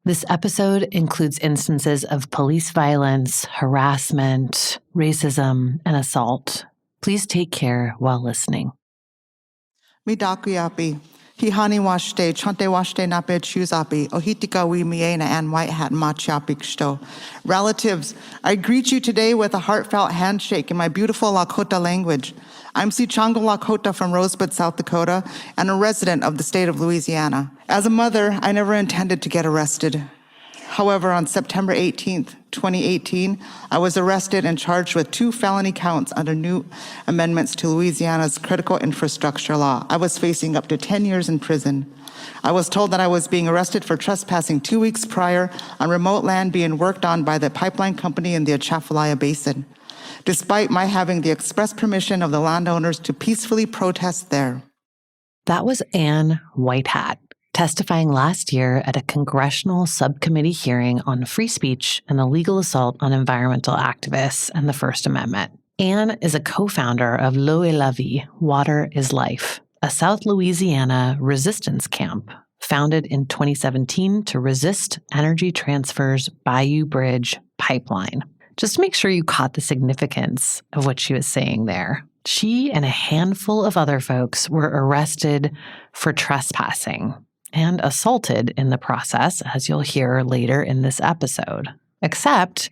This episode includes instances of police violence, harassment, racism, and assault. Please take care while listening. Mi dakuyapi. Hihani washte, chante washte nape chuzapi, ohitika wi miena and white hat machiapi ksto. Relatives, I greet you today with a heartfelt handshake in my beautiful Lakota language. I'm Sichango Lakota from Rosebud, South Dakota, and a resident of the state of Louisiana. As a mother, I never intended to get arrested. However, on September 18th, 2018, I was arrested and charged with 2 felony counts under new amendments to Louisiana's critical infrastructure law. I was facing up to 10 years in prison. I was told that I was being arrested for trespassing 2 weeks prior on remote land being worked on by the pipeline company in the Atchafalaya Basin, despite my having the express permission of the landowners to peacefully protest there. That was Ann Whitehat, testifying last year at a congressional subcommittee hearing on free speech and the legal assault on environmental activists and the First Amendment. Ann is a co-founder of L'eau est la vie, Water is Life, a South Louisiana resistance camp founded in 2017 to resist Energy Transfer's Bayou Bridge pipeline. Just to make sure you caught the significance of what she was saying there, she and a handful of other folks were arrested for trespassing and assaulted in the process, as you'll hear later in this episode. Except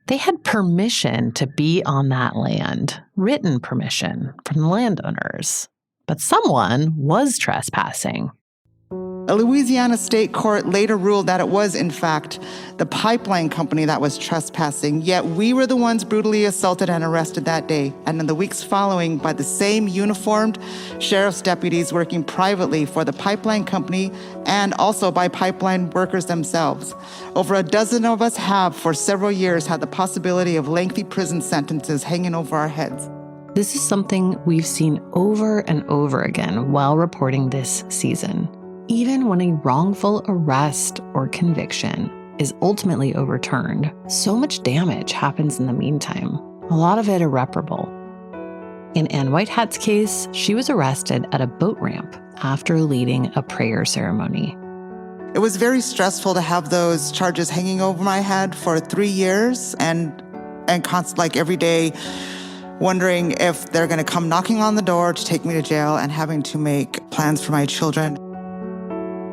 they had permission to be on that land, written permission from the landowners. But someone was trespassing. A Louisiana state court later ruled that it was, in fact, the pipeline company that was trespassing, yet we were the ones brutally assaulted and arrested that day, and in the weeks following by the same uniformed sheriff's deputies working privately for the pipeline company and also by pipeline workers themselves. Over a dozen of us have, for several years, had the possibility of lengthy prison sentences hanging over our heads. This is something we've seen over and over again while reporting this season. Even when a wrongful arrest or conviction is ultimately overturned, so much damage happens in the meantime, a lot of it irreparable. In Ann Whitehat's case, she was arrested at a boat ramp after leading a prayer ceremony. It was very stressful to have those charges hanging over my head for 3 years and like every day wondering if they're going to come knocking on the door to take me to jail and having to make plans for my children.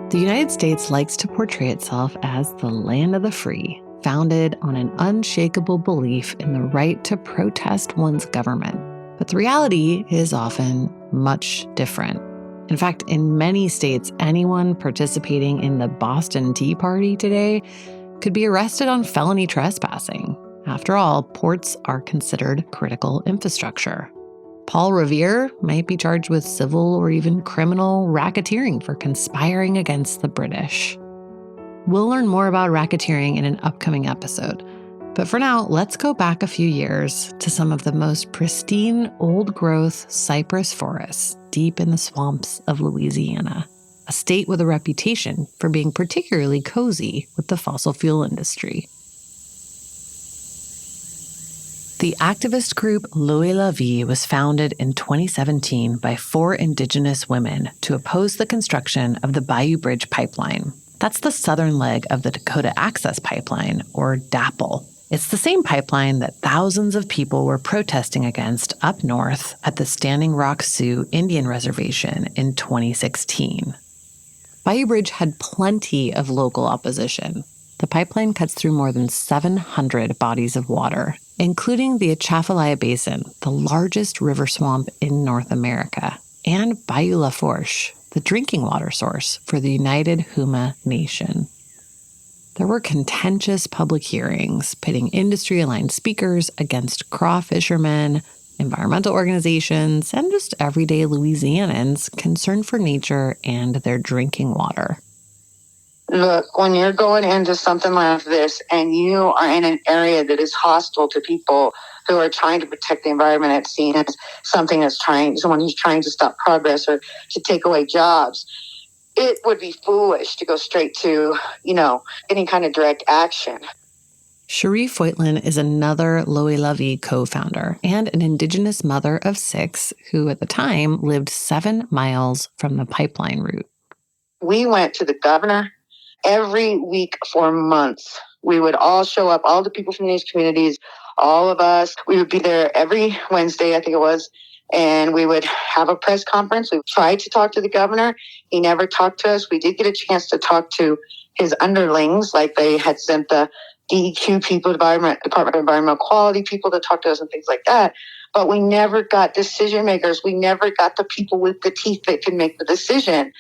The United States likes to portray itself as the land of the free, founded on an unshakable belief in the right to protest one's government. But the reality is often much different. In fact, in many states, anyone participating in the Boston Tea Party today could be arrested on felony trespassing. After all, ports are considered critical infrastructure. Paul Revere might be charged with civil or even criminal racketeering for conspiring against the British. We'll learn more about racketeering in an upcoming episode. But for now, let's go back a few years to some of the most pristine old-growth cypress forests deep in the swamps of Louisiana, a state with a reputation for being particularly cozy with the fossil fuel industry. The activist group L'eau est la vie was founded in 2017 by 4 Indigenous women to oppose the construction of the Bayou Bridge pipeline. That's the southern leg of the Dakota Access Pipeline, or DAPL. It's the same pipeline that thousands of people were protesting against up north at the Standing Rock Sioux Indian Reservation in 2016. Bayou Bridge had plenty of local opposition. The pipeline cuts through more than 700 bodies of water, including the Atchafalaya Basin, the largest river swamp in North America, and Bayou La Fourche, the drinking water source for the United Huma Nation. There were contentious public hearings pitting industry-aligned speakers against craw fishermen, environmental organizations, and just everyday Louisianans concerned for nature and their drinking water. Look, when you're going into something like this and you are in an area that is hostile to people who are trying to protect the environment, it's seen as someone who's trying to stop progress or to take away jobs, it would be foolish to go straight to, any kind of direct action. Cherie Foytlin is another L'eau est la vie co-founder and an Indigenous mother of 6 who at the time lived 7 miles from the pipeline route. We went to the governor every week for months. We would all show up, all the people from these communities, all of us. We would be there every Wednesday, I think it was, and we would have a press conference. We tried to talk to the governor. He never talked to us. We did get a chance to talk to his underlings, like they had sent the DEQ people, Department of Environmental Quality people to talk to us and things like that. But we never got decision makers. We never got the people with the teeth that could make the decision.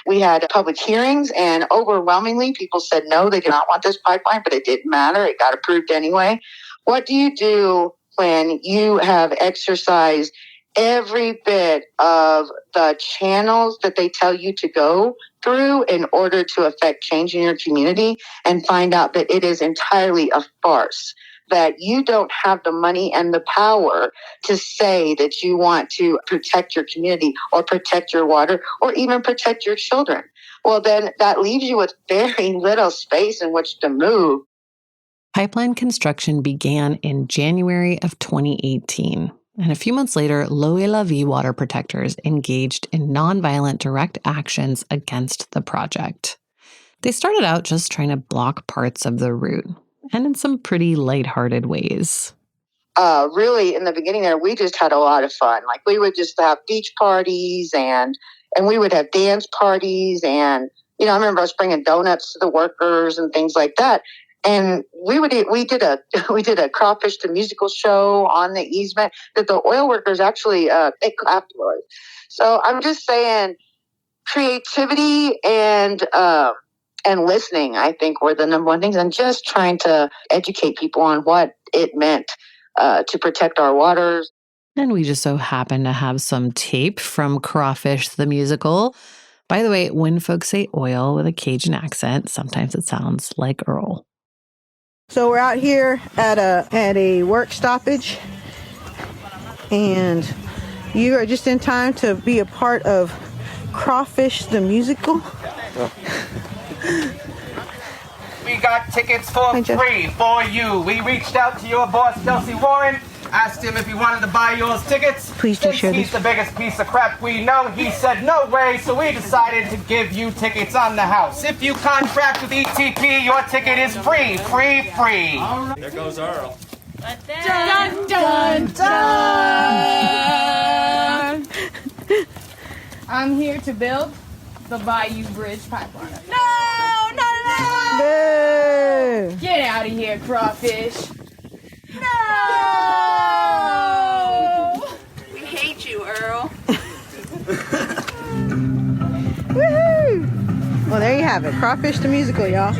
We had public hearings, and overwhelmingly people said no, they did not want this pipeline, but it didn't matter. It got approved anyway. What do you do when you have exercised every bit of the channels that they tell you to go through in order to affect change in your community and find out that it is entirely a farce, that you don't have the money and the power to say that you want to protect your community or protect your water or even protect your children? Well, then that leaves you with very little space in which to move. Pipeline construction began in January of 2018. And a few months later, L'Eau et la Vie water protectors engaged in nonviolent direct actions against the project. They started out just trying to block parts of the route, and in some pretty lighthearted ways. Really, in the beginning there, we just had a lot of fun. Like, we would just have beach parties and we would have dance parties. And, I remember us bringing donuts to the workers and things like that. And we did a crawfish the musical show on the easement that the oil workers actually they clapped for. So I'm just saying, creativity and listening, I think, were the number one things, and just trying to educate people on what it meant to protect our waters. And we just so happen to have some tape from Crawfish the Musical. By the way, when folks say oil with a Cajun accent, sometimes it sounds like Earl. So we're out here at a work stoppage, and you are just in time to be a part of Crawfish the Musical. We got tickets for free for you. We reached out to your boss, Kelsey Warren, asked him if he wanted to buy yours tickets. Please do share this. He's the biggest piece of crap we know. He said no way, so we decided to give you tickets on the house. If you contract with ETP, your ticket is free. Free. There goes Earl. Dun, dun, dun. I'm here to build the Bayou Bridge pipeline. No! No! Get out of here, Crawfish. No! We hate you, Earl. Woohoo! Well, there you have it. Crawfish the Musical, y'all.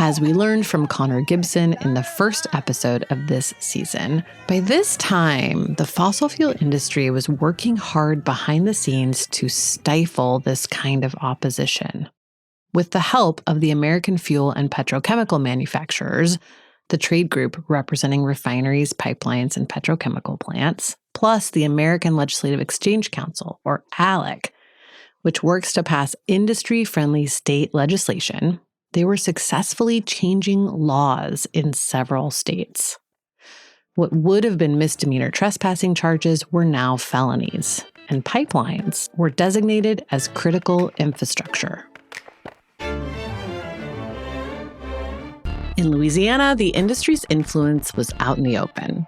As we learned from Connor Gibson in the first episode of this season, by this time, the fossil fuel industry was working hard behind the scenes to stifle this kind of opposition. With the help of the American fuel and petrochemical manufacturers, the trade group representing refineries, pipelines, and petrochemical plants, plus the American Legislative Exchange Council, or ALEC, which works to pass industry-friendly state legislation, they were successfully changing laws in several states. What would have been misdemeanor trespassing charges were now felonies, and pipelines were designated as critical infrastructure. In Louisiana, the industry's influence was out in the open.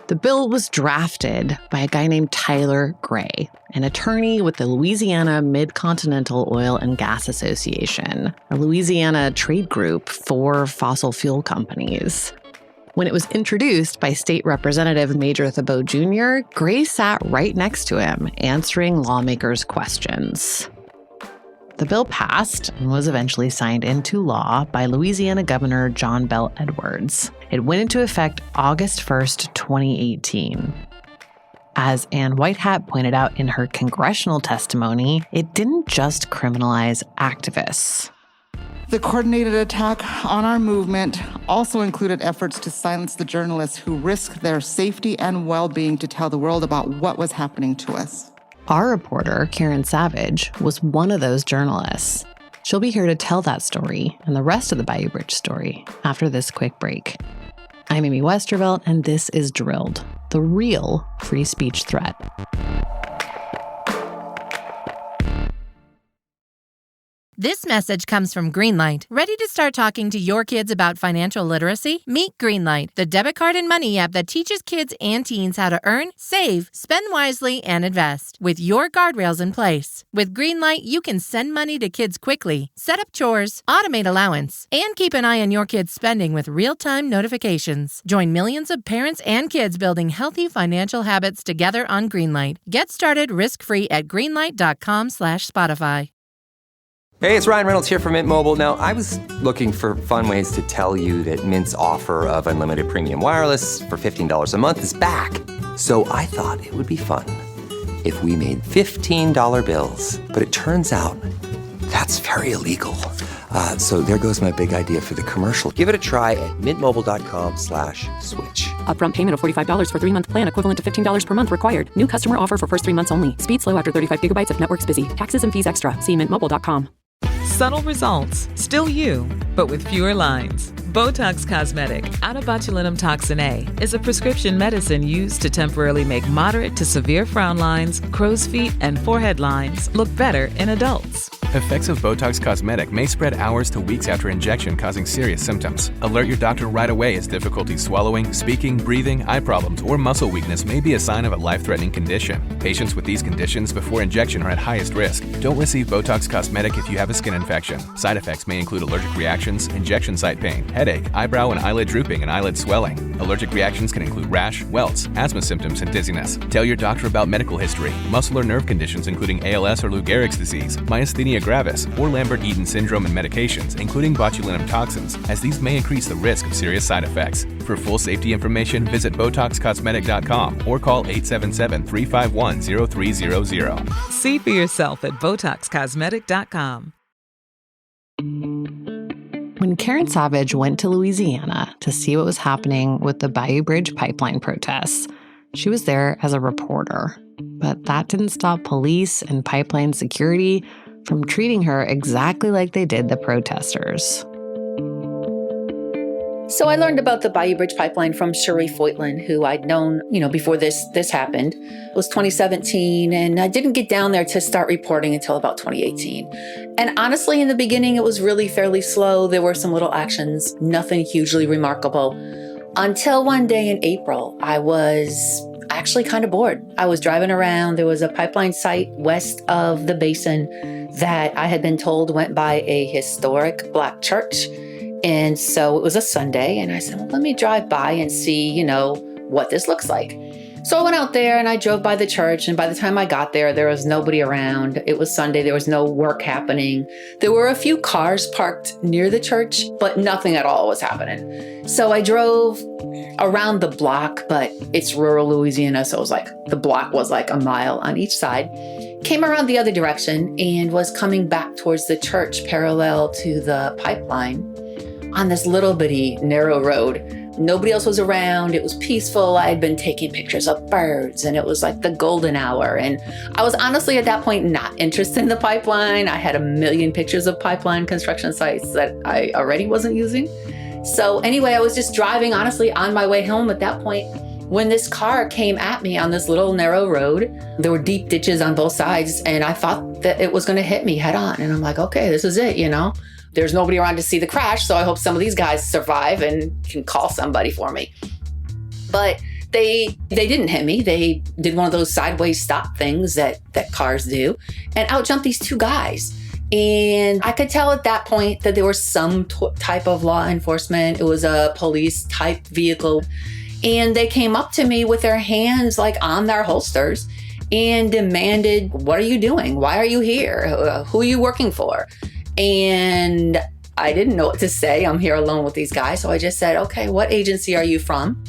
The bill was drafted by a guy named Tyler Gray, an attorney with the Louisiana Mid-Continental Oil and Gas Association, a Louisiana trade group for fossil fuel companies. When it was introduced by State Representative Major Thibault Jr., Gray sat right next to him, answering lawmakers' questions. The bill passed and was eventually signed into law by Louisiana Governor John Bel Edwards. It went into effect August 1st, 2018. As Ann Whitehat pointed out in her congressional testimony, it didn't just criminalize activists. The coordinated attack on our movement also included efforts to silence the journalists who risked their safety and well-being to tell the world about what was happening to us. Our reporter, Karen Savage, was one of those journalists. She'll be here to tell that story and the rest of the Bayou Bridge story after this quick break. I'm Amy Westervelt, and this is Drilled, the real free speech threat. This message comes from Greenlight. Ready to start talking to your kids about financial literacy? Meet Greenlight, the debit card and money app that teaches kids and teens how to earn, save, spend wisely, and invest, with your guardrails in place. With Greenlight, you can send money to kids quickly, set up chores, automate allowance, and keep an eye on your kids' spending with real-time notifications. Join millions of parents and kids building healthy financial habits together on Greenlight. Get started risk-free at greenlight.com/Spotify. Hey, it's Ryan Reynolds here from Mint Mobile. Now, I was looking for fun ways to tell you that Mint's offer of unlimited premium wireless for $15 a month is back. So I thought it would be fun if we made $15 bills. But it turns out that's very illegal. So there goes my big idea for the commercial. Give it a try at mintmobile.com/switch. Upfront payment of $45 for 3-month plan equivalent to $15 per month required. New customer offer for first 3 months only. Speed slow after 35 gigabytes if network's busy. Taxes and fees extra. See mintmobile.com. Subtle results, still you, but with fewer lines. Botox Cosmetic, onabotulinum toxin A, is a prescription medicine used to temporarily make moderate to severe frown lines, crow's feet, and forehead lines look better in adults. Effects of Botox Cosmetic may spread hours to weeks after injection, causing serious symptoms. Alert your doctor right away as difficulty swallowing, speaking, breathing, eye problems, or muscle weakness may be a sign of a life-threatening condition. Patients with these conditions before injection are at highest risk. Don't receive Botox Cosmetic if you have a skin infection. Side effects may include allergic reactions, injection site pain, headache, eyebrow and eyelid drooping, and eyelid swelling. Allergic reactions can include rash, welts, asthma symptoms, and dizziness. Tell your doctor about medical history, muscle or nerve conditions including ALS or Lou Gehrig's disease, myasthenia gravis, or Lambert-Eaton syndrome, and medications, including botulinum toxins, as these may increase the risk of serious side effects. For full safety information, visit BotoxCosmetic.com or call 877-351-0300. See for yourself at BotoxCosmetic.com. When Karen Savage went to Louisiana to see what was happening with the Bayou Bridge pipeline protests, she was there as a reporter. But that didn't stop police and pipeline security from treating her exactly like they did the protesters. So I learned about the Bayou Bridge pipeline from Shuri Foytlin, who I'd known, before this happened. It was 2017, and I didn't get down there to start reporting until about 2018. And honestly, in the beginning, it was really fairly slow. There were some little actions, nothing hugely remarkable. Until one day in April, I was actually kind of bored. I was driving around. There was a pipeline site west of the basin that I had been told went by a historic Black church. And so it was a Sunday, and I said, well, let me drive by and see, what this looks like. So I went out there and I drove by the church, and by the time I got there, there was nobody around. It was Sunday. There was no work happening. There were a few cars parked near the church, but nothing at all was happening. So I drove around the block, but it's rural Louisiana, so it was like the block was like a mile on each side. Came around the other direction and was coming back towards the church parallel to the pipeline on this little bitty narrow road. Nobody else was around. It was peaceful. I had been taking pictures of birds, and it was like the golden hour. And I was honestly at that point not interested in the pipeline. I had a million pictures of pipeline construction sites that I already wasn't using. So anyway, I was just driving honestly on my way home at that point when this car came at me on this little narrow road. There were deep ditches on both sides, and I thought that it was going to hit me head on. And I'm like, okay, this is it, There's nobody around to see the crash, so I hope some of these guys survive and can call somebody for me. But they didn't hit me. They did one of those sideways stop things that cars do, and out jumped these two guys. And I could tell at that point that there was some type of law enforcement. It was a police type vehicle. And they came up to me with their hands like on their holsters and demanded, what are you doing? Why are you here? Who are you working for? And I didn't know what to say. I'm here alone with these guys. So I just said, okay, what agency are you from?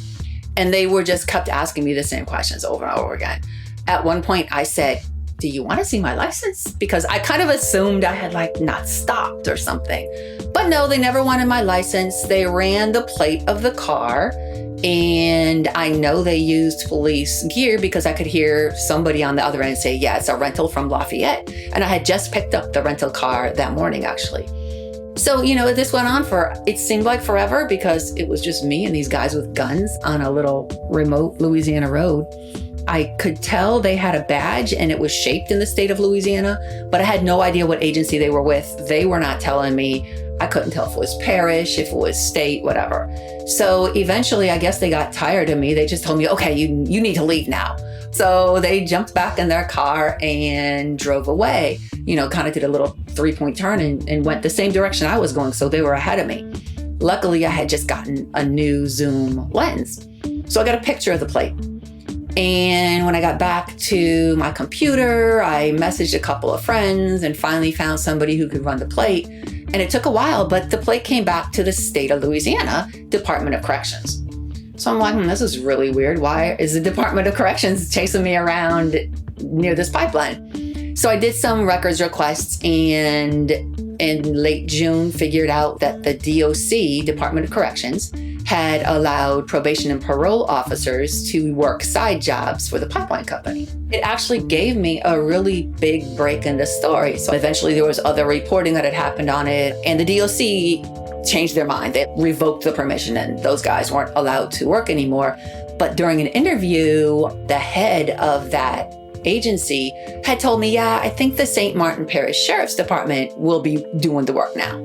And they were just kept asking me the same questions over and over again. At one point I said, do you want to see my license? Because I kind of assumed I had not stopped or something. But no, they never wanted my license. They ran the plate of the car. And I know they used police gear because I could hear somebody on the other end say, yeah, it's a rental from Lafayette. And I had just picked up the rental car that morning, actually. So, this went on it seemed like forever because it was just me and these guys with guns on a little remote Louisiana road. I could tell they had a badge and it was shaped in the state of Louisiana, but I had no idea what agency they were with. They were not telling me. I couldn't tell if it was parish, if it was state, whatever. So eventually, I guess they got tired of me. They just told me, okay, you need to leave now. So they jumped back in their car and drove away, kind of did a little 3-point turn and went the same direction I was going. So they were ahead of me. Luckily, I had just gotten a new zoom lens. So I got a picture of the plate. And when I got back to my computer, I messaged a couple of friends and finally found somebody who could run the plate. And it took a while, but the plate came back to the state of Louisiana Department of Corrections. So I'm like, this is really weird. Why is the Department of Corrections chasing me around near this pipeline? So I did some records requests and in late June figured out that the DOC, Department of Corrections, had allowed probation and parole officers to work side jobs for the pipeline company. It actually gave me a really big break in the story. So eventually there was other reporting that had happened on it, and the DOC changed their mind. They revoked the permission and those guys weren't allowed to work anymore. But during an interview, the head of that agency had told me, yeah, I think the St. Martin Parish Sheriff's Department will be doing the work now.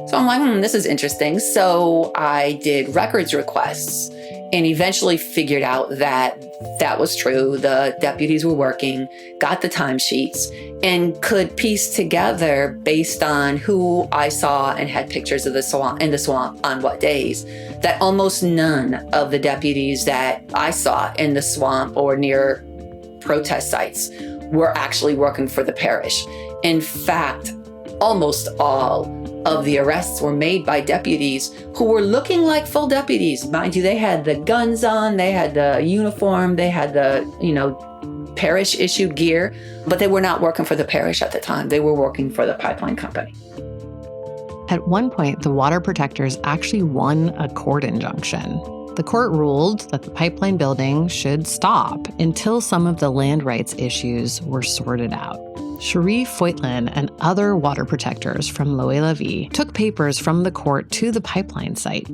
So I'm like, this is interesting. So I did records requests and eventually figured out that that was true. The deputies were working, got the timesheets, and could piece together based on who I saw and had pictures of the swamp on what days, that almost none of the deputies that I saw in the swamp or near protest sites were actually working for the parish. In fact, almost all of the arrests were made by deputies who were looking like full deputies. Mind you, they had the guns on, they had the uniform, they had the, parish issued gear, but they were not working for the parish at the time. They were working for the pipeline company. At one point, the water protectors actually won a court injunction. The court ruled that the pipeline building should stop until some of the land rights issues were sorted out. Cherie Foytlin and other water protectors from Louis-la-Vie took papers from the court to the pipeline site.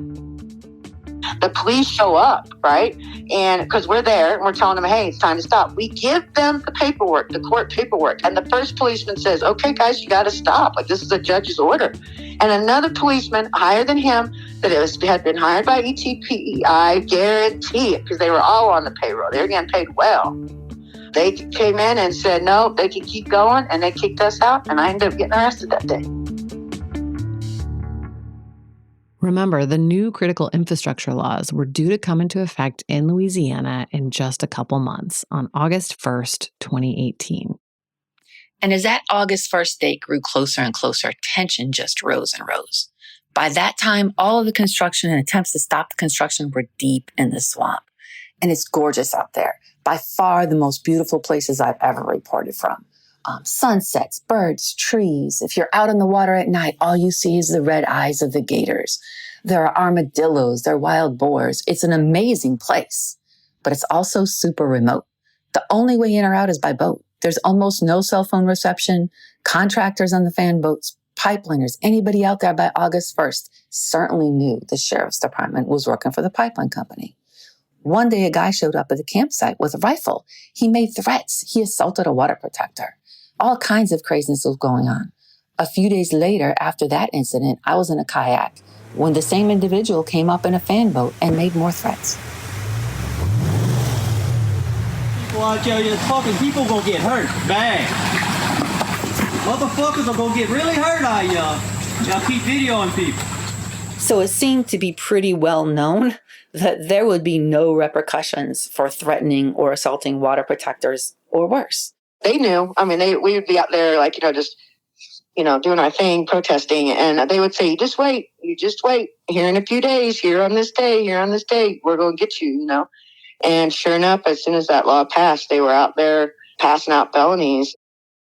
The police show up, right? And because we're there and we're telling them, hey, it's time to stop. We give them the paperwork, the court paperwork. And the first policeman says, okay, guys, you got to stop. Like, this is a judge's order. And another policeman higher than him that had been hired by ETP, I guarantee it, because they were all on the payroll. They were getting paid well. They came in and said, no, they can keep going. And they kicked us out. And I ended up getting arrested that day. Remember, the new critical infrastructure laws were due to come into effect in Louisiana in just a couple months on August 1st, 2018. And as that August 1st date grew closer and closer, tension just rose and rose. By that time, all of the construction and attempts to stop the construction were deep in the swamp. And it's gorgeous out there. By far the most beautiful places I've ever reported from. Sunsets, birds, trees. If you're out on the water at night, all you see is the red eyes of the gators. There are armadillos, there are wild boars. It's an amazing place, but it's also super remote. The only way in or out is by boat. There's almost no cell phone reception. Contractors on the fan boats, pipeliners, anybody out there by August 1st certainly knew the sheriff's department was working for the pipeline company. One day, a guy showed up at the campsite with a rifle. He made threats. He assaulted a water protector. All kinds of craziness was going on. A few days later, after that incident, I was in a kayak when the same individual came up in a fan boat and made more threats. People out there, fucking people gonna get hurt bad. Motherfuckers are gonna get really hurt out y'all. Y'all keep videoing people. So it seemed to be pretty well known that there would be no repercussions for threatening or assaulting water protectors or worse. They knew. I mean, we would be out there just, doing our thing, protesting. And they would say, you just wait. Here in a few days, here on this day, we're going to get you, And sure enough, as soon as that law passed, they were out there passing out felonies.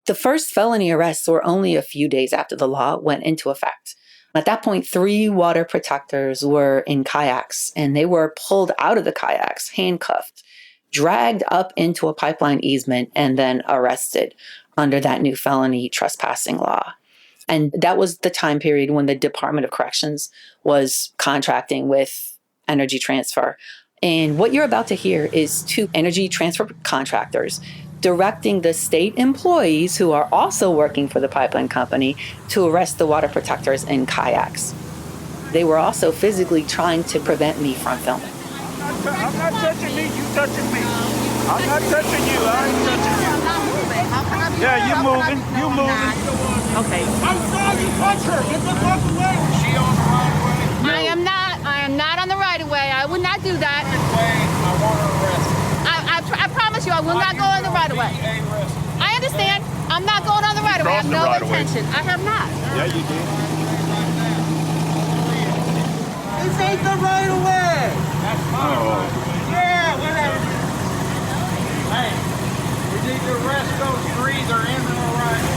The first felony arrests were only a few days after the law went into effect. At that point, 3 water protectors were in kayaks, and they were pulled out of the kayaks, handcuffed, dragged up into a pipeline easement, and then arrested under that new felony trespassing law. And that was the time period when the Department of Corrections was contracting with Energy Transfer. And what you're about to hear is two Energy Transfer contractors directing the state employees who are also working for the pipeline company to arrest the water protectors in kayaks. They were also physically trying to prevent me from filming. I'm not touching me, you touching me. I'm not touching you, I ain't touching you. Yeah, you moving, you moving. Okay. I'm sorry, you touch her, get the fuck away. Is she on the right of way? No. I am not on the right of way. I would not do that. I want her arrested. I promise you, I will not go on the right of way. I understand. I'm not going on the right of way. I have no intention. I have not. Yeah, you did. This ain't the right of way. That's fine. Yeah, whatever. Hey, we need to arrest those three. They're in the right of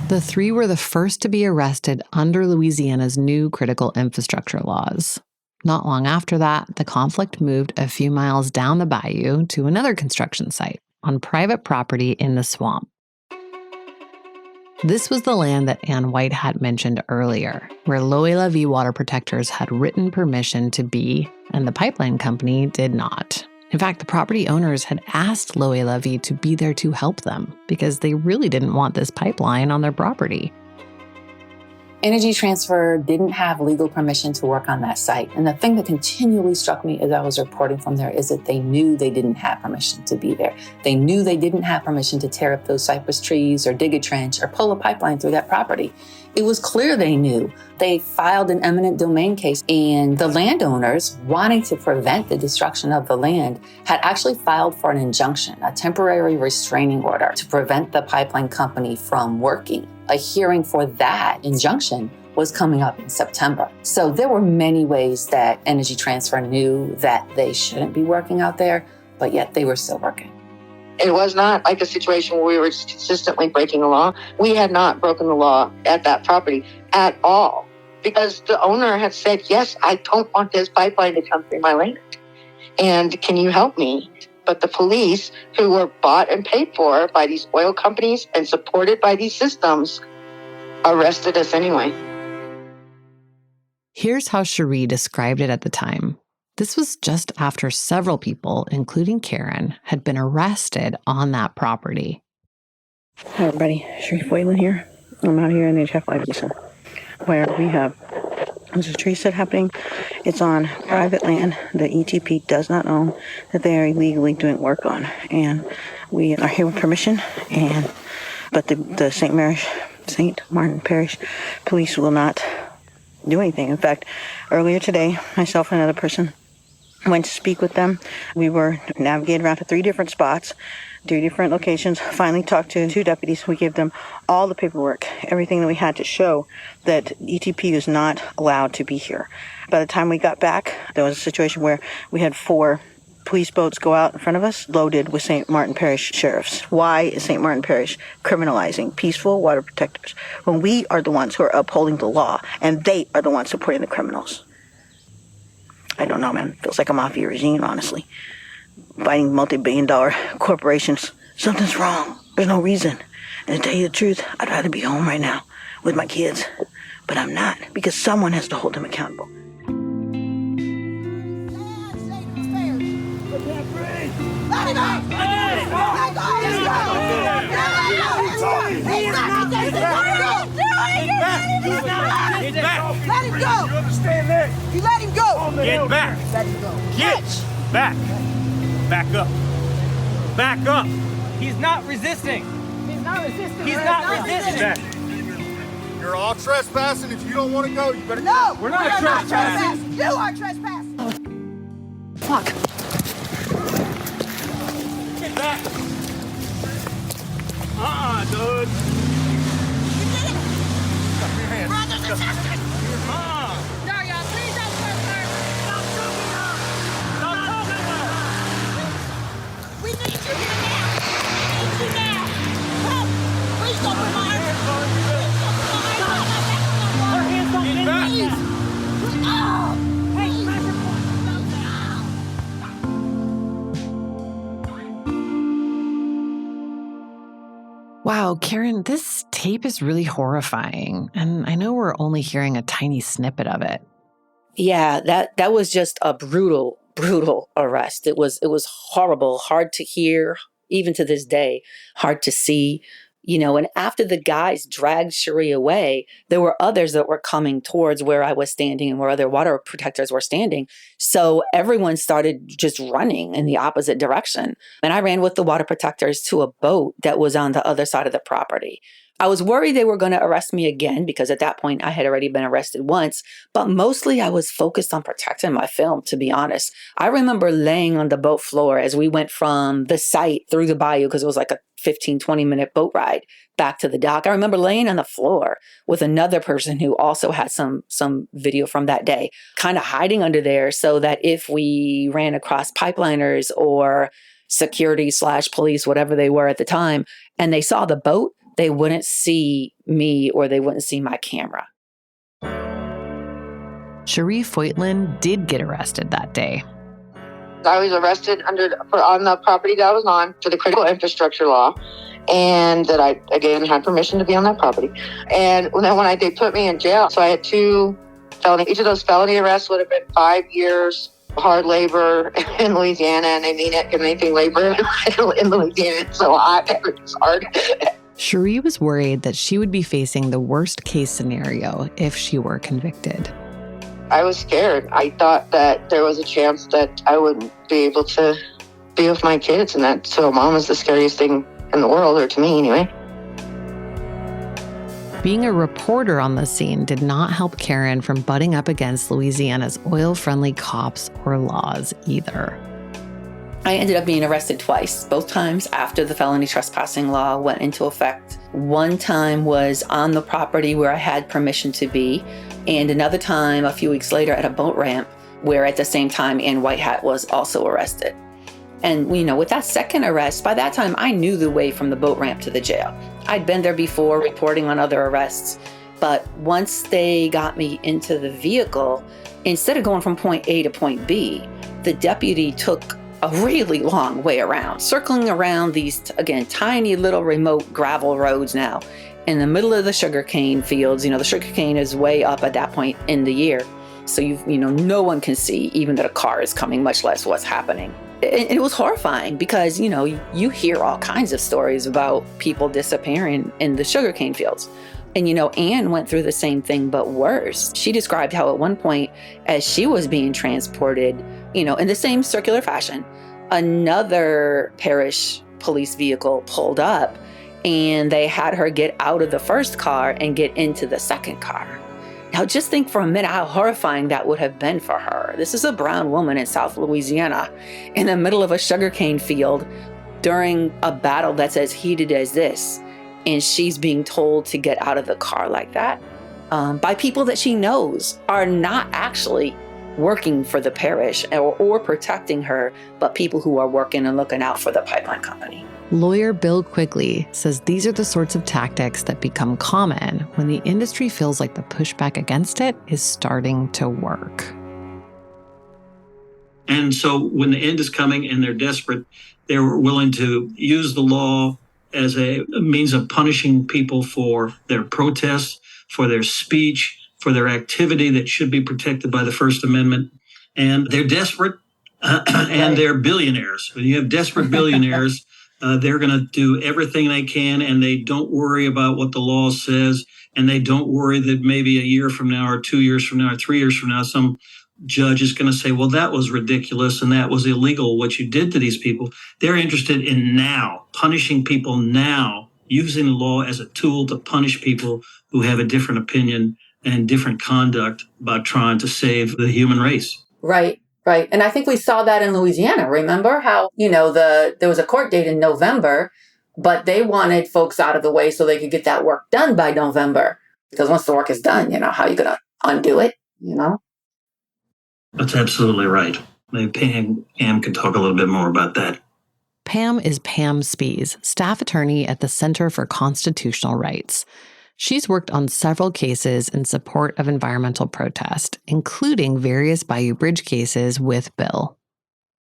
way. The three were the first to be arrested under Louisiana's new critical infrastructure laws. Not long after that, the conflict moved a few miles down the bayou to another construction site on private property in the swamp. This was the land that Ann White had mentioned earlier, where Loyola V water protectors had written permission to be, and the pipeline company did not. In fact, the property owners had asked Loyola V to be there to help them because they really didn't want this pipeline on their property. Energy Transfer didn't have legal permission to work on that site. And the thing that continually struck me as I was reporting from there is that they knew they didn't have permission to be there. They knew they didn't have permission to tear up those cypress trees or dig a trench or pull a pipeline through that property. It was clear they knew. They filed an eminent domain case, and the landowners, wanting to prevent the destruction of the land, had actually filed for an injunction, a temporary restraining order to prevent the pipeline company from working. A hearing for that injunction was coming up in September. So there were many ways that Energy Transfer knew that they shouldn't be working out there, but yet they were still working. It was not like a situation where we were consistently breaking the law. We had not broken the law at that property at all because the owner had said, yes, I don't want this pipeline to come through my land. And can you help me? But the police, who were bought and paid for by these oil companies and supported by these systems, arrested us anyway. Here's how Cherie described it at the time. This was just after several people, including Karen, had been arrested on that property. Hi everybody, Cherie Foylan here. I'm out here in the HF Basin, where we have there's a tree set happening. It's on private land that ETP does not own, that they are illegally doing work on. And we are here with permission, but the St. Martin Parish police will not do anything. In fact, earlier today, myself and another person went to speak with them. We were navigated around to 3 different spots, 3 different locations, finally talked to 2 deputies. We gave them all the paperwork, everything that we had to show that ETP is not allowed to be here. By the time we got back, there was a situation where we had 4 police boats go out in front of us loaded with St. Martin Parish sheriffs. Why is St. Martin Parish criminalizing peaceful water protectors when we are the ones who are upholding the law and they are the ones supporting the criminals? I don't know, man. Feels like a mafia regime, honestly. Fighting multi-billion-dollar corporations. Something's wrong. There's no reason. And to tell you the truth, I'd rather be home right now with my kids. But I'm not, because someone has to hold them accountable. Get back! Let him go! You understand that? You let him go! Get back! Let him go! Get back! Back up! Back up! He's not resisting. He's not resisting. He's not resisting. You're all trespassing. If you don't want to go, you better No! We're not trespassing. You are trespassing. Fuck. get back! Dude! Brothers and sisters! No, y'all, please don't touch her! Don't shoot me, Don't shoot her! We need you here now! We need you now! Come! Please don't put my hands on her! Her hands don't get back! Please! Oh! Hey, pressure point! Wow, Karen, this tape is really horrifying. And I know we're only hearing a tiny snippet of it. Yeah, that was just a brutal arrest. It was horrible, hard to hear, even to this day, hard to see. And after the guys dragged Cherie away, there were others that were coming towards where I was standing and where other water protectors were standing. So everyone started just running in the opposite direction. And I ran with the water protectors to a boat that was on the other side of the property. I was worried they were going to arrest me again because at that point I had already been arrested once, but mostly I was focused on protecting my film, to be honest. I remember laying on the boat floor as we went from the site through the bayou, because it was like a 15, 20-minute boat ride back to the dock. I remember laying on the floor with another person who also had some video from that day, kind of hiding under there so that if we ran across pipeliners or security/police, whatever they were at the time, and they saw the boat, they wouldn't see me or they wouldn't see my camera. Cherie Foytlin did get arrested that day. I was arrested on the property that I was on for the critical infrastructure law, and that I, again, had permission to be on that property. And then they put me in jail, so I had 2 felony. Each of those felony arrests would have been 5 years hard labor in Louisiana, and they mean it because anything labor in Louisiana is so hot, it's hard. Cherie was worried that she would be facing the worst case scenario if she were convicted. I was scared. I thought that there was a chance that I wouldn't be able to be with my kids, and that so mom is the scariest thing in the world, or to me anyway. Being a reporter on the scene did not help Karen from butting up against Louisiana's oil-friendly cops or laws either. I ended up being arrested twice, both times after the felony trespassing law went into effect. One time was on the property where I had permission to be, and another time a few weeks later at a boat ramp where at the same time Ann Whitehat was also arrested. And, with that second arrest, by that time I knew the way from the boat ramp to the jail. I'd been there before reporting on other arrests, but once they got me into the vehicle, instead of going from point A to point B, the deputy took a really long way around, circling around these, again, tiny little remote gravel roads now in the middle of the sugarcane fields. The sugarcane is way up at that point in the year. So no one can see even that a car is coming, much less what's happening. It was horrifying because, you hear all kinds of stories about people disappearing in the sugarcane fields. And, Anne went through the same thing, but worse. She described how at one point, as she was being transported, in the same circular fashion, another parish police vehicle pulled up and they had her get out of the first car and get into the second car. Now, just think for a minute how horrifying that would have been for her. This is a brown woman in South Louisiana in the middle of a sugarcane field during a battle that's as heated as this. And she's being told to get out of the car like that by people that she knows are not actually working for the parish or protecting her, but people who are working and looking out for the pipeline company. Lawyer Bill Quigley says these are the sorts of tactics that become common when the industry feels like the pushback against it is starting to work. And so when the end is coming and they're desperate, they're willing to use the law as a means of punishing people for their protests, for their speech, for their activity that should be protected by the First Amendment. And they're desperate and they're billionaires. When you have desperate billionaires, they're going to do everything they can, and they don't worry about what the law says, and they don't worry that maybe a year from now or 2 years from now or 3 years from now, some judge is going to say, well, that was ridiculous and that was illegal, what you did to these people. They're interested in now, punishing people now, using the law as a tool to punish people who have a different opinion and different conduct about trying to save the human race. Right. Right. And I think we saw that in Louisiana. Remember how, there was a court date in November, but they wanted folks out of the way so they could get that work done by November. Because once the work is done, how are you going to undo it, That's absolutely right. Maybe Pam can talk a little bit more about that. Pam is Pam Spees, staff attorney at the Center for Constitutional Rights. She's worked on several cases in support of environmental protest, including various Bayou Bridge cases with Bill.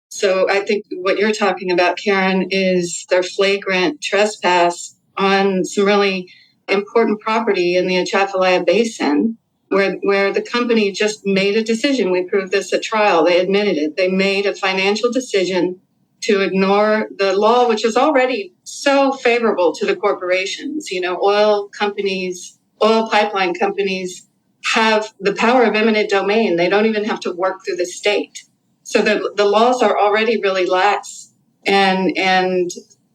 So I think what you're talking about, Karen, is their flagrant trespass on some really important property in the Atchafalaya Basin, where the company just made a decision. We proved this at trial. They admitted it. They made a financial decision to ignore the law, which is already so favorable to the corporations. You know, oil pipeline companies have the power of eminent domain. They don't even have to work through the state. So the laws are already really lax and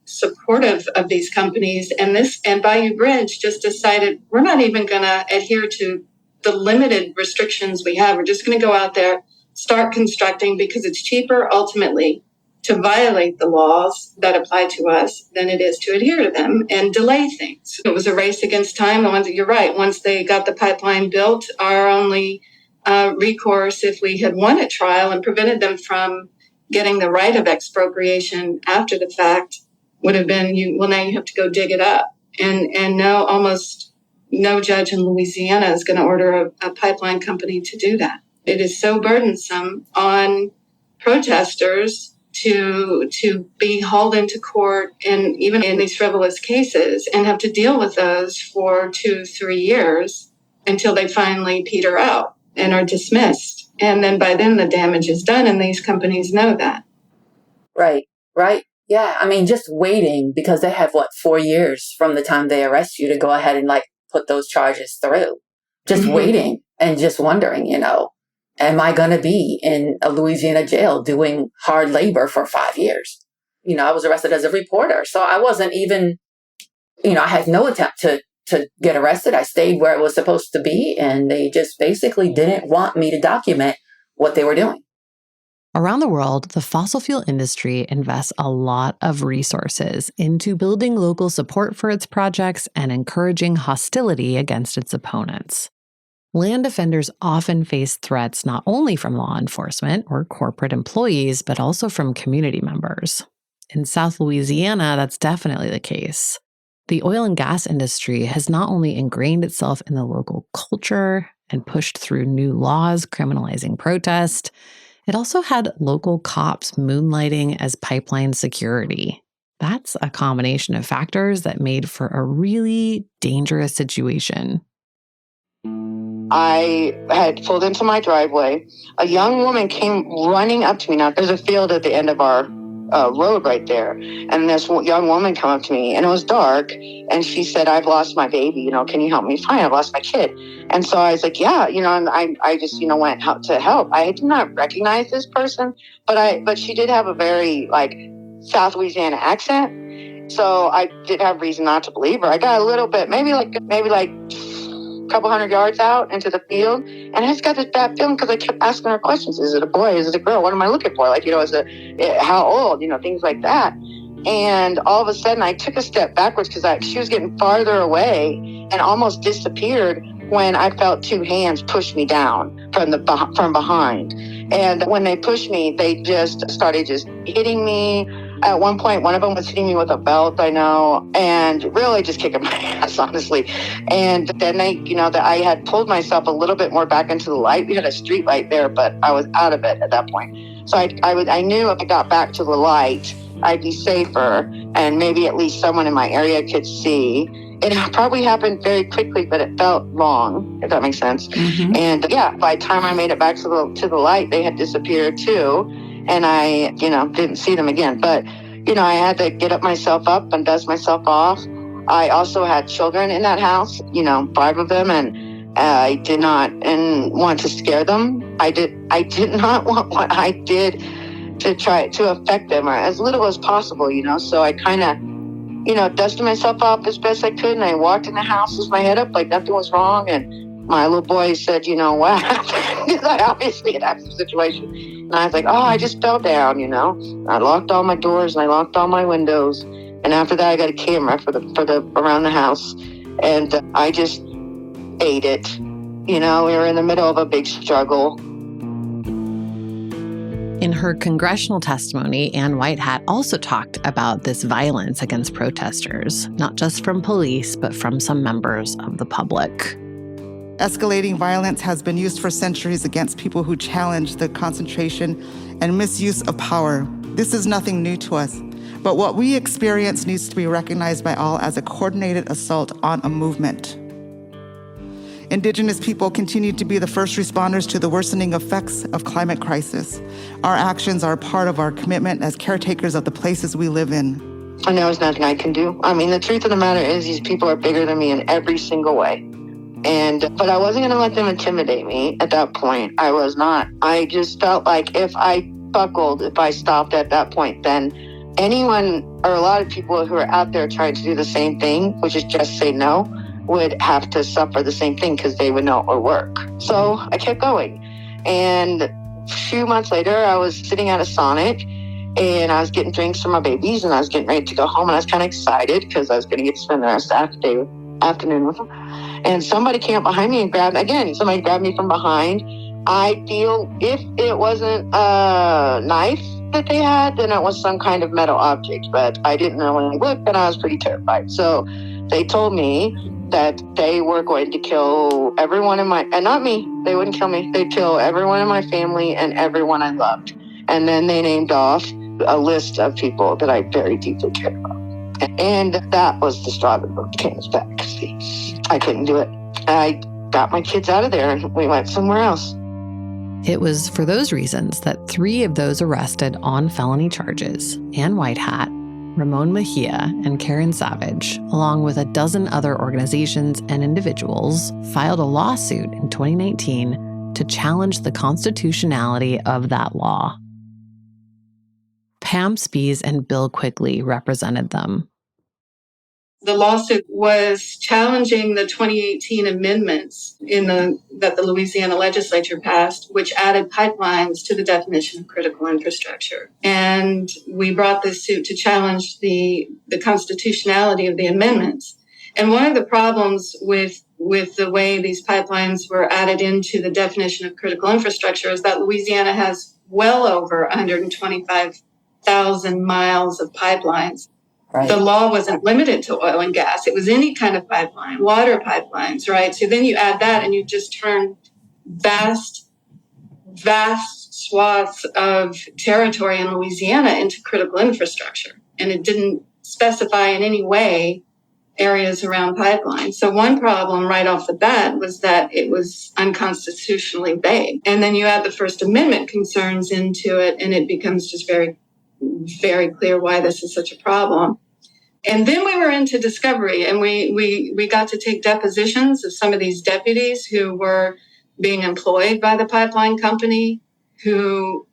supportive of these companies. And Bayou Bridge just decided we're not even going to adhere to the limited restrictions we have. We're just going to go out there, start constructing because it's cheaper ultimately to violate the laws that apply to us than it is to adhere to them and delay things. It was a race against time. You're right. Once they got the pipeline built, our only recourse, if we had won at trial and prevented them from getting the right of expropriation after the fact, would have been, now you have to go dig it up. And no, almost no judge in Louisiana is going to order a pipeline company to do that. It is so burdensome on protesters to be hauled into court, and even in these frivolous cases, and have to deal with those for 2-3 years until they finally peter out and are dismissed. And then by then the damage is done, and these companies know that. Right. Yeah, I mean, just waiting, because they have, 4 years from the time they arrest you to go ahead and put those charges through. Just waiting and just wondering, am I going to be in a Louisiana jail doing hard labor for 5 years? I was arrested as a reporter, so I wasn't even, I had no attempt to get arrested. I stayed where it was supposed to be, and they just basically didn't want me to document what they were doing. Around the world, the fossil fuel industry invests a lot of resources into building local support for its projects and encouraging hostility against its opponents. Land defenders often face threats not only from law enforcement or corporate employees, but also from community members. In South Louisiana, that's definitely the case. The oil and gas industry has not only ingrained itself in the local culture and pushed through new laws criminalizing protest, it also had local cops moonlighting as pipeline security. That's a combination of factors that made for a really dangerous situation. I had pulled into my driveway. A young woman came running up to me. Now, there's a field at the end of our road right there. And this young woman came up to me, and it was dark. And she said, "I've lost my baby. Can you help me find? I've lost my kid." And so I was like, "Yeah," and I just, went out to help. I did not recognize this person, but she did have a very South Louisiana accent. So I did have reason not to believe her. I got a little bit, maybe like a couple hundred yards out into the field, and I just got this bad feeling because I kept asking her questions. Is it a boy? Is it a girl? What am I looking for? How old? Things like that. And all of a sudden I took a step backwards because she was getting farther away and almost disappeared when I felt two hands push me down from behind. And when they pushed me, they just started hitting me. At one point, one of them was hitting me with a belt, I know, and really just kicking my ass, honestly. And then I had pulled myself a little bit more back into the light. We had a street light there, but I was out of it at that point. So I knew if I got back to the light, I'd be safer, and maybe at least someone in my area could see. It probably happened very quickly, but it felt long, if that makes sense. Mm-hmm. And by the time I made it back to the light, they had disappeared too. And I, didn't see them again. But, I had to get myself up and dust myself off. I also had children in that house, 5 of them. And I did not want to scare them. I did not want what I did to try to affect them, or as little as possible, So I kind of, dusted myself off as best I could. And I walked in the house with my head up like nothing was wrong. And my little boy said, what happened? Because I obviously had had some situation. And I was like, I just fell down, I locked all my doors and I locked all my windows. And after that, I got a camera for the around the house. And I just ate it. We were in the middle of a big struggle. In her congressional testimony, Ann Whitehat also talked about this violence against protesters, not just from police, but from some members of the public. Escalating violence has been used for centuries against people who challenge the concentration and misuse of power. This is nothing new to us. But what we experience needs to be recognized by all as a coordinated assault on a movement. Indigenous people continue to be the first responders to the worsening effects of climate crisis. Our actions are part of our commitment as caretakers of the places we live in. And there was nothing I can do. I mean, the truth of the matter is these people are bigger than me in every single way. But I wasn't going to let them intimidate me at that point. I was not. I just felt like if I buckled, if I stopped at that point, then anyone or a lot of people who are out there trying to do the same thing, which is just say no, would have to suffer the same thing because they would know it would work. So I kept going. And a few months later, I was sitting at a Sonic and I was getting drinks for my babies and I was getting ready to go home and I was kind of excited because I was going to get to spend the rest of the afternoon with them. And somebody came up behind me and somebody grabbed me from behind. I feel if it wasn't a knife that they had, then it was some kind of metal object, but I didn't really look and I was pretty terrified. So they told me that they were going to kill everyone and not me, they wouldn't kill me. They'd kill everyone in my family and everyone I loved. And then they named off a list of people that I very deeply cared about. And that was the straw that broke the camel's back. I couldn't do it. I got my kids out of there and we went somewhere else. It was for those reasons that 3 of those arrested on felony charges, Ann Whitehat, Ramon Mejia, and Karen Savage, along with a dozen other organizations and individuals, filed a lawsuit in 2019 to challenge the constitutionality of that law. Pam Spees and Bill Quigley represented them. The lawsuit was challenging the 2018 amendments that the Louisiana legislature passed, which added pipelines to the definition of critical infrastructure. And we brought this suit to challenge the constitutionality of the amendments. And one of the problems with the way these pipelines were added into the definition of critical infrastructure is that Louisiana has well over 125,000 miles of pipelines. Right. The law wasn't limited to oil and gas. It was any kind of pipeline, water pipelines, right? So then you add that and you just turn vast swaths of territory in Louisiana into critical infrastructure. And it didn't specify in any way areas around pipelines. So one problem right off the bat was that it was unconstitutionally vague. And then you add the First Amendment concerns into it and it becomes just very, very clear why this is such a problem. And then we were into discovery and we got to take depositions of some of these deputies who were being employed by the pipeline company, who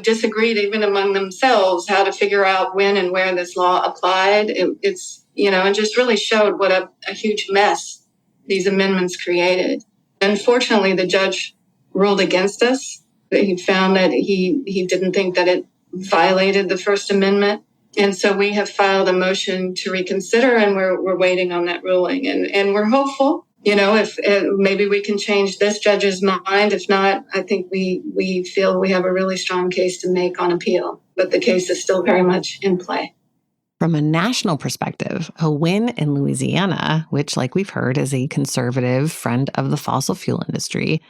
disagreed even among themselves how to figure out when and where this law applied. It's, and just really showed what a huge mess these amendments created. Unfortunately, the judge ruled against us. He found that he didn't think that it violated the First Amendment. And so we have filed a motion to reconsider and we're waiting on that ruling. And we're hopeful, if maybe we can change this judge's mind. If not, I think we feel we have a really strong case to make on appeal. But the case is still very much in play. From a national perspective, a win in Louisiana, which, like we've heard, is a conservative friend of the fossil fuel industry,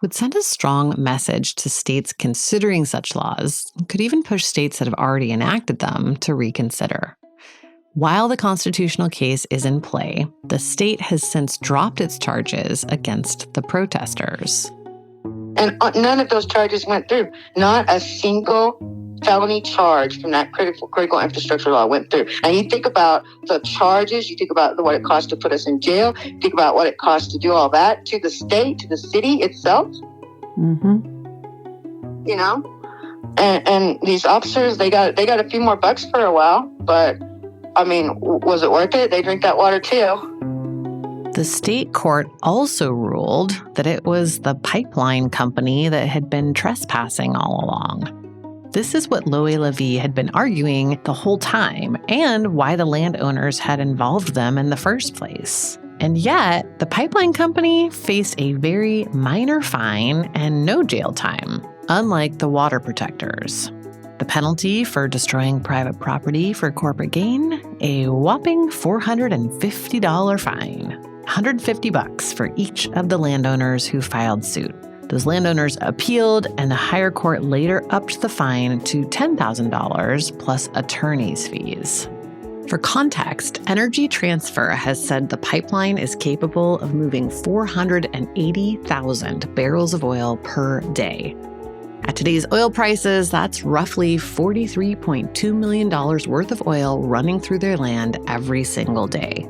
would send a strong message to states considering such laws, could even push states that have already enacted them to reconsider. While the constitutional case is in play, the state has since dropped its charges against the protesters. And none of those charges went through. Not a single felony charge from that critical infrastructure law went through. And you think about the charges, you think about what it costs to put us in jail, you think about what it costs to do all that to the state, to the city itself. Mm-hmm. And these officers, they got a few more bucks for a while, but I mean, was it worth it? They drink that water too. The state court also ruled that it was the pipeline company that had been trespassing all along. This is what Loie Levy had been arguing the whole time and why the landowners had involved them in the first place. And yet, the pipeline company faced a very minor fine and no jail time, unlike the water protectors. The penalty for destroying private property for corporate gain, a whopping $450 fine. $150 for each of the landowners who filed suit. Those landowners appealed, and the higher court later upped the fine to $10,000 plus attorney's fees. For context, Energy Transfer has said the pipeline is capable of moving 480,000 barrels of oil per day. At today's oil prices, that's roughly $43.2 million worth of oil running through their land every single day.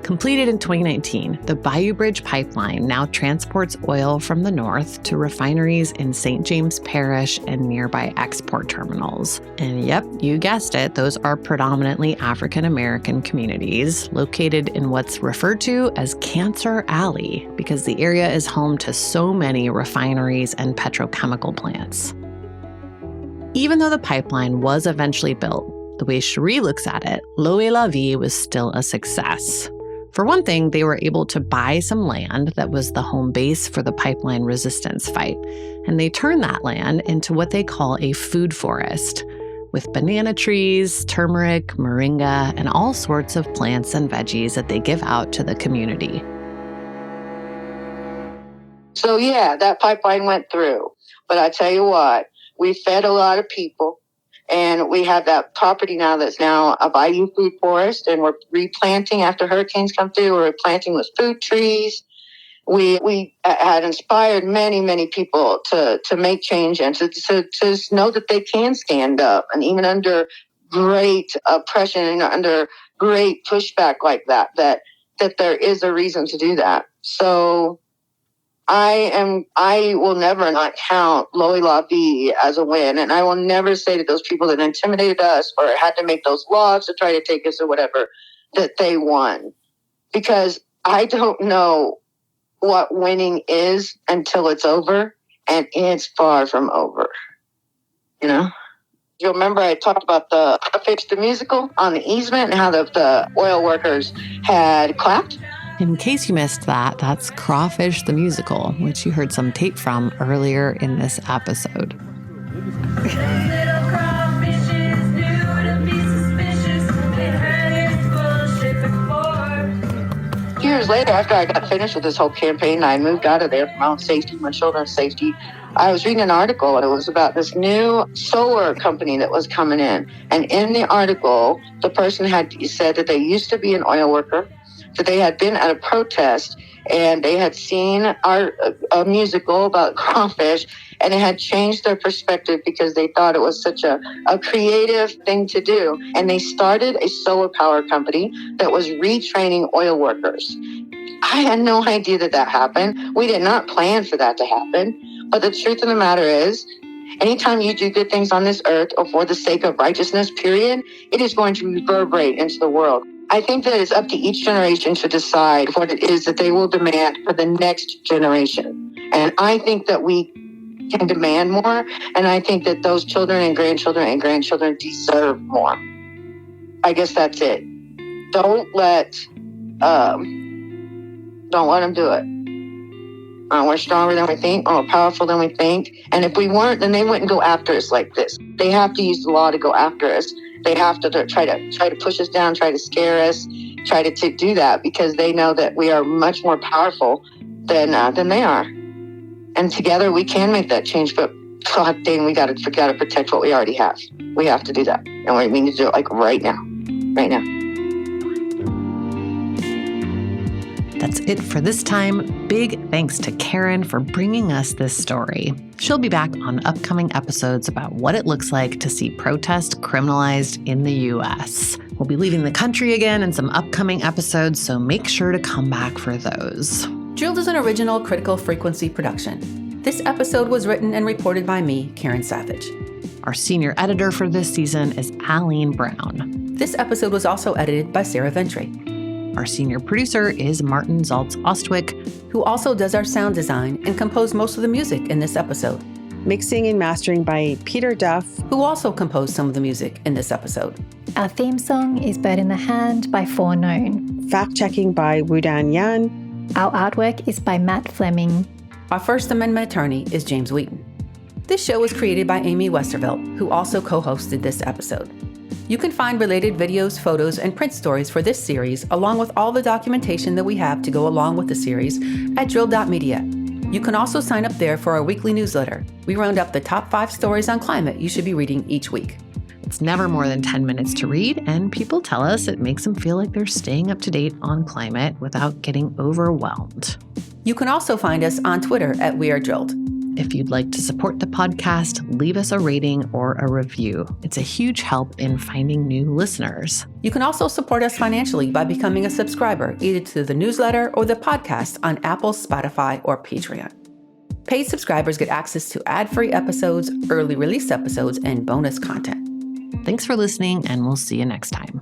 Completed in 2019, the Bayou Bridge pipeline now transports oil from the north to refineries in St. James Parish and nearby export terminals. And yep, you guessed it, those are predominantly African American communities located in what's referred to as Cancer Alley because the area is home to so many refineries and petrochemical plants. Even though the pipeline was eventually built, the way Cherie looks at it, L'Eau et la Vie was still a success. For one thing, they were able to buy some land that was the home base for the pipeline resistance fight, and they turned that land into what they call a food forest, with banana trees, turmeric, moringa, and all sorts of plants and veggies that they give out to the community. So yeah, that pipeline went through. But I tell you what, we fed a lot of people. And we have that property now that's now a bayou food forest, and we're replanting after hurricanes come through. We're replanting with food trees. We had inspired many, many people to make change and to know that they can stand up, and even under great oppression and under great pushback like that there is a reason to do that. So I will never not count L'Eau et la Vie as a win. And I will never say to those people that intimidated us or had to make those laws to try to take us or whatever, that they won. Because I don't know what winning is until it's over. And it's far from over. You know? You'll remember I talked about the Crawfish the musical on the easement and how the oil workers had clapped. In case you missed that, that's Crawfish the Musical, which you heard some tape from earlier in this episode. Years later, after I got finished with this whole campaign, I moved out of there for my own safety, my children's safety. I was reading an article, and it was about this new solar company that was coming in. And in the article, the person had said that they used to be an oil worker, that they had been at a protest, and they had seen a musical about crawfish, and it had changed their perspective because they thought it was such a creative thing to do. And they started a solar power company that was retraining oil workers. I had no idea that happened. We did not plan for that to happen. But the truth of the matter is, anytime you do good things on this earth or for the sake of righteousness, period, it is going to reverberate into the world. I think that it's up to each generation to decide what it is that they will demand for the next generation. And I think that we can demand more, and I think that those children and grandchildren deserve more. I guess that's it. Don't let them do it. We're stronger than we think, more powerful than we think. And if we weren't, then they wouldn't go after us like this. They have to use the law to go after us. They have to try to push us down, try to scare us, try to do that because they know that we are much more powerful than they are. And together we can make that change. But God dang, we gotta protect what we already have. We have to do that, and we need to do it like right now. That's it for this time. Big thanks to Karen for bringing us this story. She'll be back on upcoming episodes about what it looks like to see protest criminalized in the U.S. We'll be leaving the country again in some upcoming episodes, so make sure to come back for those. Drilled is an original Critical Frequency production. This episode was written and reported by me, Karen Savage. Our senior editor for this season is Aline Brown. This episode was also edited by Sarah Ventry. Our senior producer is Martin Zaltz-Ostwick, who also does our sound design and composed most of the music in this episode. Mixing and mastering by Peter Duff, who also composed some of the music in this episode. Our theme song is Bird in the Hand by Foreknown. Fact-checking by Wudan Yan. Our artwork is by Matt Fleming. Our First Amendment attorney is James Wheaton. This show was created by Amy Westervelt, who also co-hosted this episode. You can find related videos, photos, and print stories for this series, along with all the documentation that we have to go along with the series at drill.media. You can also sign up there for our weekly newsletter. We round up the top 5 stories on climate you should be reading each week. It's never more than 10 minutes to read, and people tell us it makes them feel like they're staying up to date on climate without getting overwhelmed. You can also find us on Twitter at We Are Jolt. If you'd like to support the podcast, leave us a rating or a review. It's a huge help in finding new listeners. You can also support us financially by becoming a subscriber, either to the newsletter or the podcast on Apple, Spotify, or Patreon. Paid subscribers get access to ad-free episodes, early release episodes, and bonus content. Thanks for listening, and we'll see you next time.